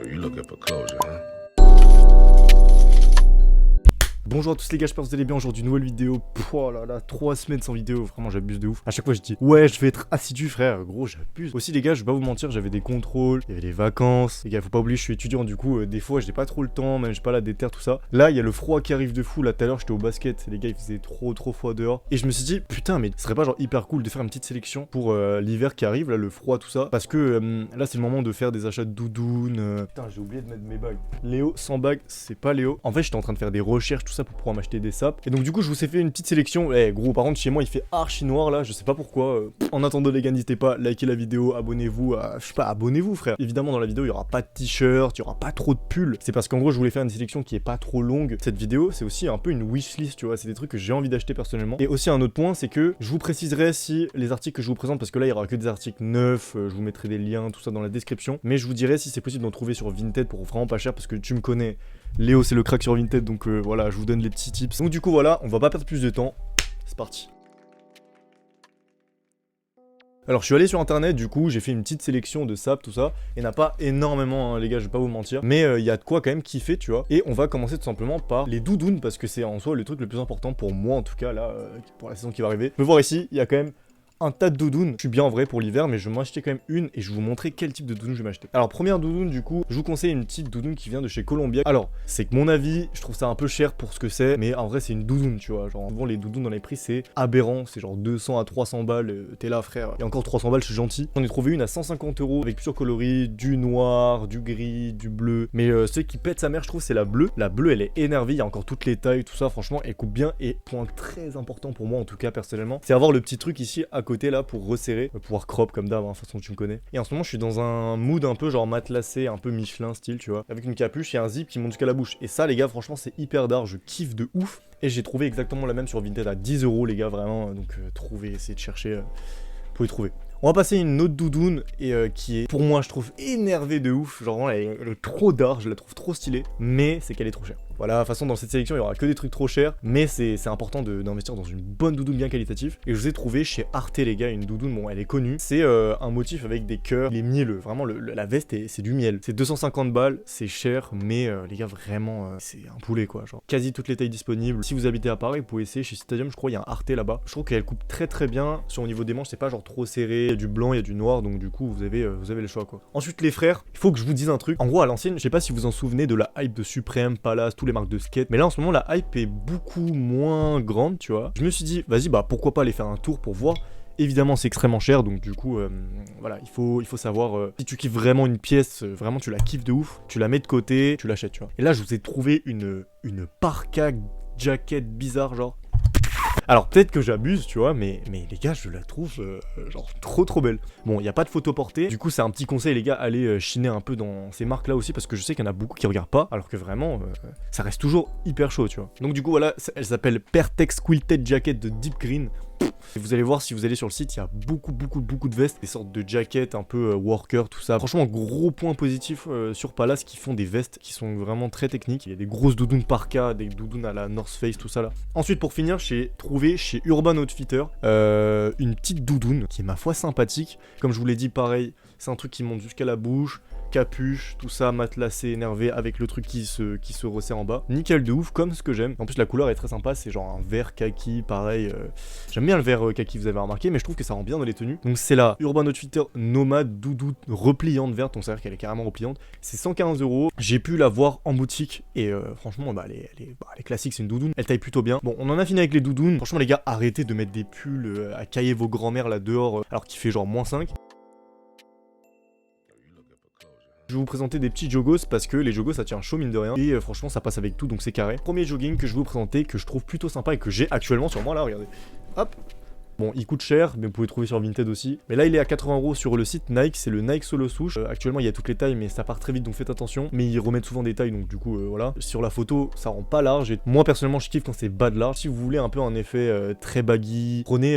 You looking for closure, huh? Bonjour à tous les gars, j'espère que vous allez bien. Aujourd'hui nouvelle vidéo. Oh là là, 3 semaines sans vidéo, vraiment j'abuse de ouf. À chaque fois je dis ouais je vais être assidu frère, gros j'abuse. Aussi les gars, je vais pas vous mentir, j'avais des contrôles, il y avait des vacances. Les gars faut pas oublier je suis étudiant du coup des fois j'ai pas trop le temps, même j'ai pas la déter tout ça. Là il y a le froid qui arrive de fou, là tout à l'heure j'étais au basket, les gars il faisait trop froid dehors. Et je me suis dit putain mais ce serait pas genre hyper cool de faire une petite sélection pour l'hiver qui arrive, là le froid tout ça. Parce que là c'est le moment de faire des achats de doudounes. Putain j'ai oublié de mettre mes bagues. Léo sans bague, c'est pas Léo. En fait j'étais en train de faire des recherches tout ça pour pouvoir m'acheter des sapes. Et donc du coup je vous ai fait une petite sélection. Eh gros par contre chez moi il fait archi noir là, je sais pas pourquoi. En attendant les gars n'hésitez pas, likez la vidéo, abonnez-vous à... Je sais pas, abonnez-vous frère. Évidemment dans la vidéo il y aura pas de t-shirt, il y aura pas trop de pulls. C'est parce qu'en gros je voulais faire une sélection qui est pas trop longue. Cette vidéo c'est aussi un peu une wishlist tu vois, c'est des trucs que j'ai envie d'acheter personnellement. Et aussi un autre point c'est que je vous préciserai si les articles que je vous présente, parce que là il y aura que des articles neufs, je vous mettrai des liens tout ça dans la description. Mais je vous dirai si c'est possible d'en trouver sur Vinted pour vraiment pas cher parce que tu me connais. Léo c'est le crack sur Vinted donc voilà je vous donne les petits tips. Donc du coup voilà on va pas perdre plus de temps, c'est parti. Alors je suis allé sur internet du coup j'ai fait une petite sélection de sapes tout ça. Il n'y en a pas énormément hein, les gars je vais pas vous mentir. Mais il y a de quoi quand même kiffer tu vois. Et on va commencer tout simplement par les doudounes parce que c'est en soi le truc le plus important pour moi en tout cas là pour la saison qui va arriver. Je peux voir ici il y a quand même un tas de doudounes. Je suis bien en vrai pour l'hiver, mais je vais m'acheter quand même une et je vais vous montrer quel type de doudoune je vais m'acheter. Alors, première doudoune, du coup, je vous conseille une petite doudoune qui vient de chez Columbia. Alors, c'est que mon avis, je trouve ça un peu cher pour ce que c'est, mais en vrai, c'est une doudoune, tu vois. Genre, souvent, les doudounes dans les prix, c'est aberrant. C'est genre 200 à 300 balles. T'es là, frère. Et encore 300 balles, je suis gentil. J'en ai trouvé une à 150 € avec plusieurs coloris, du noir, du gris, du bleu. Mais celle qui pète sa mère, je trouve, c'est la bleue. La bleue, elle est énervée. Il y a encore toutes les tailles, tout ça. Franchement, elle coupe bien. Et point très important pour moi, en tout cas, personnellement, c'est avoir le petit truc ici à côté, là, pour resserrer. Pouvoir crop comme d'hab, hein, de toute façon tu me connais. Et en ce moment je suis dans un mood un peu genre matelassé, un peu Michelin style tu vois. Avec une capuche et un zip qui monte jusqu'à la bouche. Et ça les gars franchement c'est hyper d'art, je kiffe de ouf. Et j'ai trouvé exactement la même sur Vinted à 10 € les gars vraiment. Donc trouvez, essayez de chercher, vous pouvez trouver. On va passer une autre doudoune et qui est pour moi je trouve énervée de ouf. Genre vraiment elle est trop d'art, je la trouve trop stylée. Mais c'est qu'elle est trop chère. Voilà, de toute façon dans cette sélection il y aura que des trucs trop chers. Mais c'est important d'investir dans une bonne doudoune bien qualitative. Et je vous ai trouvé chez Arte les gars une doudoune, bon elle est connue. C'est un motif avec des cœurs, les mielleux. Vraiment la veste c'est du miel. C'est 250 balles, c'est cher. Mais les gars vraiment c'est un poulet quoi. Genre quasi toutes les tailles disponibles. Si vous habitez à Paris vous pouvez essayer chez Stadium, je crois il y a un Arte là-bas. Je trouve qu'elle coupe très bien. Sur au niveau des manches c'est pas genre trop serré. Il y a du blanc, il y a du noir, donc du coup vous avez le choix quoi. Ensuite les frères, il faut que je vous dise un truc. En gros à l'ancienne, je sais pas si vous en souvenez de la hype de Supreme, Palace, tous les marques de skate. Mais là en ce moment la hype est beaucoup moins grande, tu vois. Je me suis dit, vas-y bah pourquoi pas aller faire un tour pour voir. Évidemment c'est extrêmement cher, donc du coup voilà, il faut savoir si tu kiffes vraiment une pièce, vraiment tu la kiffes de ouf, tu la mets de côté, tu l'achètes, tu vois. Et là je vous ai trouvé une parka jacket bizarre genre. Alors peut-être que j'abuse tu vois mais les gars je la trouve genre trop belle. Bon il n'y a pas de photo portée, du coup c'est un petit conseil les gars, allez chiner un peu dans ces marques là aussi parce que je sais qu'il y en a beaucoup qui regardent pas alors que vraiment ça reste toujours hyper chaud tu vois. Donc du coup voilà, elle s'appelle Pertex Quilted Jacket de Deep Green. Et vous allez voir si vous allez sur le site, il y a beaucoup de vestes, des sortes de jackets un peu worker, tout ça. Franchement, gros point positif sur Palace qui font des vestes qui sont vraiment très techniques. Il y a des grosses doudounes parka, des doudounes à la North Face, tout ça là. Ensuite, pour finir, j'ai trouvé chez Urban Outfitter une petite doudoune qui est ma foi sympathique. Comme je vous l'ai dit, pareil, c'est un truc qui monte jusqu'à la bouche. Capuche, tout ça, matelassé, énervé, avec le truc qui se resserre en bas. Nickel de ouf, comme ce que j'aime. En plus, la couleur est très sympa, c'est genre un vert kaki, pareil. J'aime bien le vert kaki, vous avez remarqué, mais je trouve que ça rend bien dans les tenues. Donc c'est la Urban Outfitter Nomade Doudou repliante verte, donc c'est-à-dire qu'elle est carrément repliante. C'est 115 €. J'ai pu la voir en boutique, et franchement, bah, elle est classique, c'est une doudoune. Elle taille plutôt bien. Bon, on en a fini avec les doudounes. Franchement, les gars, arrêtez de mettre des pulls à cailler vos grands-mères là dehors, alors qu'il fait genre -5. Je vais vous présenter des petits joggos parce que les joggos ça tient chaud mine de rien et franchement ça passe avec tout donc c'est carré. Premier jogging que je vais vous présenter que je trouve plutôt sympa et que j'ai actuellement sur moi là, regardez. Hop. Bon il coûte cher mais vous pouvez le trouver sur Vinted aussi. Mais là il est à 80 € sur le site Nike, c'est le Nike Solo Swoosh. Actuellement il y a toutes les tailles mais ça part très vite donc faites attention. Mais ils remettent souvent des tailles donc du coup voilà. Sur la photo ça rend pas large et moi personnellement je kiffe quand c'est bas de large. Si vous voulez un peu un effet très baggy, prenez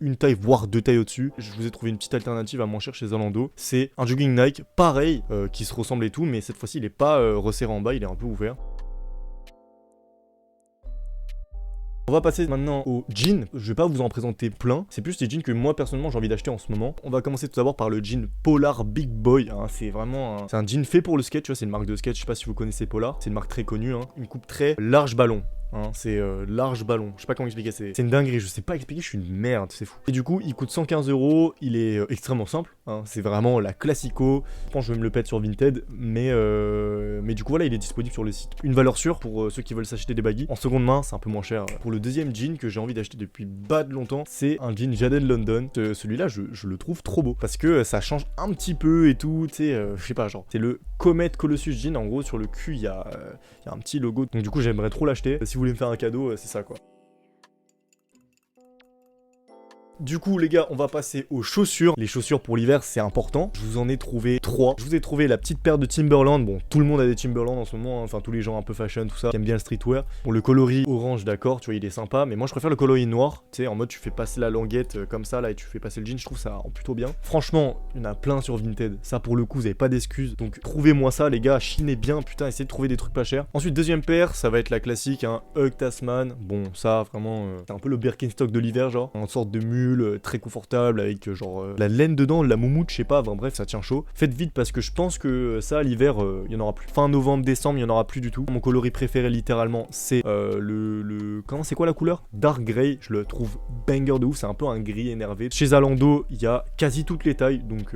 une taille voire 2 tailles au-dessus. Je vous ai trouvé une petite alternative à moins cher chez Zalando. C'est un jogging Nike, pareil, qui se ressemble et tout, mais cette fois-ci il est pas resserré en bas, il est un peu ouvert. On va passer maintenant aux jeans. Je vais pas vous en présenter plein, c'est plus les jeans que moi personnellement j'ai envie d'acheter en ce moment. On va commencer tout d'abord par le jean Polar Big Boy, hein. C'est vraiment c'est un jean fait pour le skate, tu vois, c'est une marque de skate, je sais pas si vous connaissez Polar, c'est une marque très connue, hein. Une coupe très large ballon. Hein, c'est large ballon, je sais pas comment expliquer, c'est une dinguerie, je sais pas expliquer, je suis une merde, c'est fou. Et du coup, il coûte 115 €, il est extrêmement simple, hein, c'est vraiment la classico. Je pense que je vais me le pète sur Vinted, mais du coup voilà, il est disponible sur le site. Une valeur sûre pour ceux qui veulent s'acheter des baggy. En seconde main, c'est un peu moins cher. Pour le deuxième jean que j'ai envie d'acheter depuis bas de longtemps, c'est un jean Jaded London. Celui-là, je le trouve trop beau parce que ça change un petit peu et tout, tu sais, je sais pas, genre, c'est le Comet Colossus jean, en gros, sur le cul, il y a un petit logo, donc du coup, j'aimerais trop l'acheter. Si vous voulez me faire un cadeau, c'est ça quoi. Du coup les gars, on va passer aux chaussures. Les chaussures pour l'hiver c'est important. Je vous en ai trouvé 3. Je vous ai trouvé la petite paire de Timberland. Bon, tout le monde a des Timberland en ce moment, hein. Enfin tous les gens un peu fashion, tout ça, qui aiment bien le streetwear. Bon, le coloris orange, d'accord, tu vois, il est sympa, mais moi je préfère le coloris noir. Tu sais, en mode tu fais passer la languette comme ça là et tu fais passer le jean, je trouve ça rend plutôt bien. Franchement, il y en a plein sur Vinted. Ça pour le coup, vous avez pas d'excuses. Donc trouvez-moi ça les gars, chinez bien, putain, essayez de trouver des trucs pas chers. Ensuite, deuxième paire, ça va être la classique, hein, Hug Tasman. Bon, ça vraiment, c'est un peu le Birkenstock de l'hiver, genre, en sorte de mule, très confortable avec genre la laine dedans, la moumoute, je sais pas, enfin bref, ça tient chaud. Faites vite parce que je pense que ça, l'hiver, il y en aura plus. Fin novembre, décembre, il y en aura plus du tout. Mon coloris préféré, littéralement, c'est comment c'est quoi la couleur? Dark Grey, je le trouve banger de ouf, c'est un peu un gris énervé. Chez Zalando, il y a quasi toutes les tailles, donc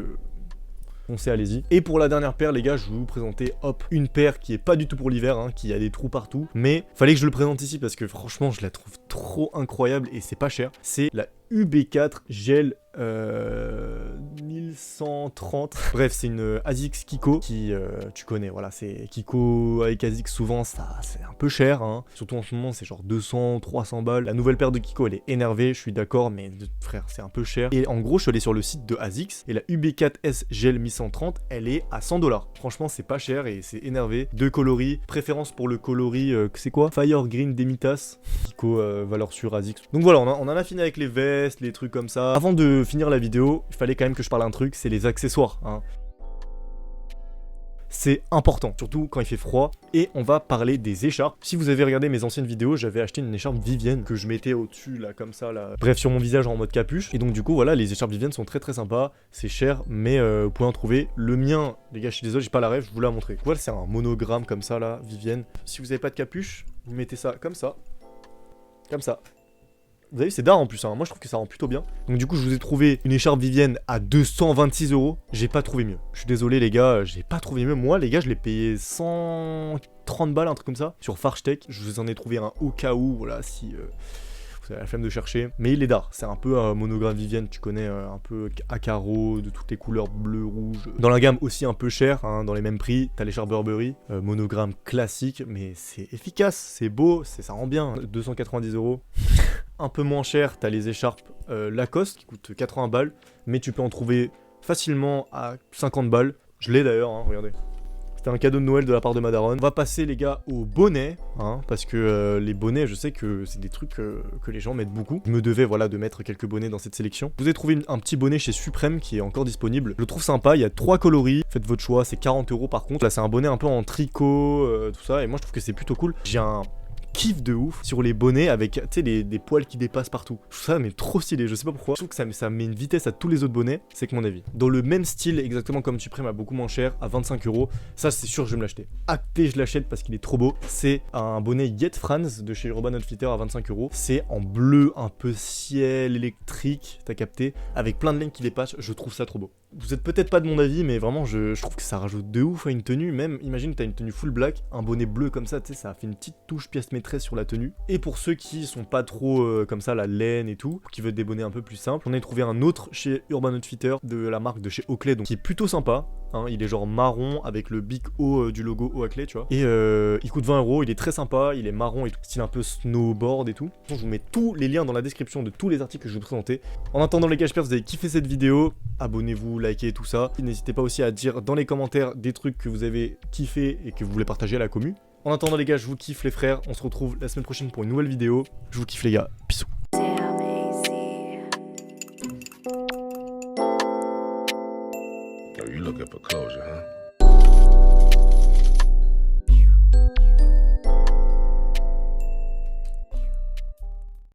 foncez, allez-y. Et pour la dernière paire, les gars, je vais vous présenter, hop, une paire qui est pas du tout pour l'hiver, hein, qui a des trous partout. Mais fallait que je le présente ici parce que franchement, je la trouve trop incroyable et c'est pas cher. C'est la UB4 Gel 1130. Bref, c'est une ASICS Kiko qui, tu connais, voilà, c'est Kiko avec ASICS, souvent, ça c'est un peu cher, hein. Surtout en ce moment, c'est genre 200, 300 balles. La nouvelle paire de Kiko, elle est énervée, je suis d'accord, mais frère, c'est un peu cher. Et en gros, je suis allé sur le site de ASICS et la UB4S Gel 1130, elle est à 100 $. Franchement, c'est pas cher et c'est énervé. Deux coloris, préférence pour le coloris, c'est quoi? Fire Green Demitas. Kiko, valeur sûre ASICS. Donc voilà, on en a fini avec les vestes, les trucs comme ça. Avant de finir la vidéo, il fallait quand même que je parle d'un truc, c'est les accessoires, hein. C'est important, surtout quand il fait froid. Et on va parler des écharpes. Si vous avez regardé mes anciennes vidéos, j'avais acheté une écharpe Vivienne que je mettais au-dessus, là, comme ça, là. Bref, sur mon visage en mode capuche. Et donc, du coup, voilà, les écharpes Vivienne sont très sympas. C'est cher, mais vous pouvez en trouver. Le mien, les gars, je suis désolé, j'ai pas la ref, je vous la montrer. Voilà, c'est un monogramme comme ça, là, Vivienne. Si vous avez pas de capuche, vous mettez ça comme ça. Comme ça. Vous avez vu, c'est d'art en plus, hein. Moi je trouve que ça rend plutôt bien. Donc du coup, je vous ai trouvé une écharpe Vivienne à 226 €. J'ai pas trouvé mieux. Je suis désolé les gars, j'ai pas trouvé mieux. Moi les gars, je l'ai payé 130 balles, un truc comme ça, sur Farchtech. Je vous en ai trouvé un au cas où, voilà, si vous avez la flemme de chercher. Mais il est d'art, c'est un peu un monogramme Vivienne, tu connais, un peu à carreaux, de toutes les couleurs bleu, rouge. Dans la gamme aussi un peu cher, hein, dans les mêmes prix. T'as l'écharpe Burberry, monogramme classique, mais c'est efficace, c'est beau, ça rend bien. 290 €. Un peu moins cher, t'as les écharpes Lacoste qui coûtent 80 balles, mais tu peux en trouver facilement à 50 balles. Je l'ai d'ailleurs, hein, regardez. C'était un cadeau de Noël de la part de ma daronne. On va passer les gars aux bonnets, hein, parce que les bonnets, je sais que c'est des trucs que les gens mettent beaucoup. Je me devais voilà de mettre quelques bonnets dans cette sélection. Je vous ai trouvé un petit bonnet chez Suprême qui est encore disponible. Je le trouve sympa, il y a 3 coloris. Faites votre choix, c'est 40 € par contre. Là c'est un bonnet un peu en tricot, tout ça, et moi je trouve que c'est plutôt cool. J'ai un kiffe de ouf sur les bonnets avec, tu sais, des poils qui dépassent partout. Je trouve ça mais trop stylé, je sais pas pourquoi. Je trouve que ça met une vitesse à tous les autres bonnets, c'est que mon avis. Dans le même style, exactement comme Supreme, à beaucoup moins cher, à 25 €. Ça, c'est sûr que je vais me l'acheter. Acté, je l'achète parce qu'il est trop beau. C'est un bonnet Yet Franz de chez Urban Outfitter à 25 €. C'est en bleu, un peu ciel électrique, t'as capté, avec plein de laine qui dépassent. Je trouve ça trop beau. Vous êtes peut-être pas de mon avis, mais vraiment, je trouve que ça rajoute de ouf à une tenue. Même, imagine, t'as une tenue full black, un bonnet bleu comme ça, tu sais, ça fait une petite touche pièce maîtresse sur la tenue. Et pour ceux qui sont pas trop comme ça, la laine et tout, qui veulent des bonnets un peu plus simples, on a trouvé un autre chez Urban Outfitter de la marque de chez Oakley, donc qui est plutôt sympa. Hein, il est genre marron avec le big O du logo Oakley, tu vois. Et il coûte 20 €, il est très sympa, il est marron et tout, style un peu snowboard et tout. Je vous mets tous les liens dans la description de tous les articles que je vais vous présenter. En attendant les gars, j'espère que vous avez kiffé cette vidéo. Abonnez-vous, likez tout ça. N'hésitez pas aussi à dire dans les commentaires des trucs que vous avez kiffé et que vous voulez partager à la commu. En attendant les gars, je vous kiffe les frères. On se retrouve la semaine prochaine pour une nouvelle vidéo. Je vous kiffe les gars. Bisous. Oh, you looking for closure, huh?